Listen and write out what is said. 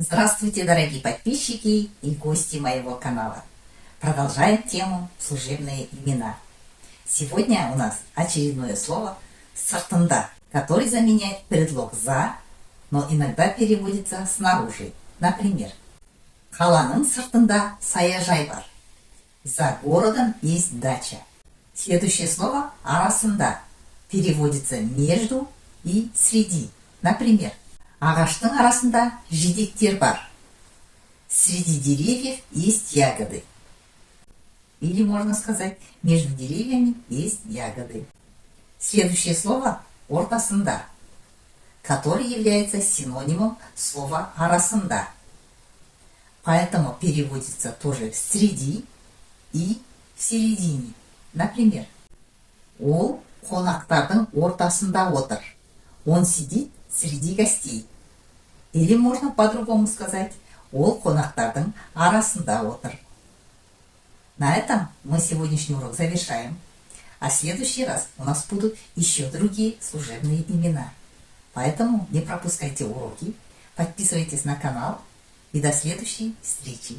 Здравствуйте, дорогие подписчики и гости моего канала. Продолжаем тему служебные имена. Сегодня у нас очередное слово «сыртында», который заменяет предлог «за», но иногда переводится «снаружи». Например, «Қаланың сыртында саяжай бар». За городом есть дача. Следующее слово «арасында» переводится «между» и «среди». Например, ағаштың арасында жидектер бар. Среди деревьев есть ягоды. Или можно сказать, между деревьями есть ягоды. Следующее слово ортасында, который является синонимом слова арасында. Поэтому переводится тоже среди и в середине. Например, ол қонақтардың ортасында отыр. Он сидит среди гостей. Или можно по-другому сказать, ол қонақтардың арасында отыр. На этом мы сегодняшний урок завершаем. А в следующий раз у нас будут еще другие служебные имена. Поэтому не пропускайте уроки, подписывайтесь на канал и до следующей встречи.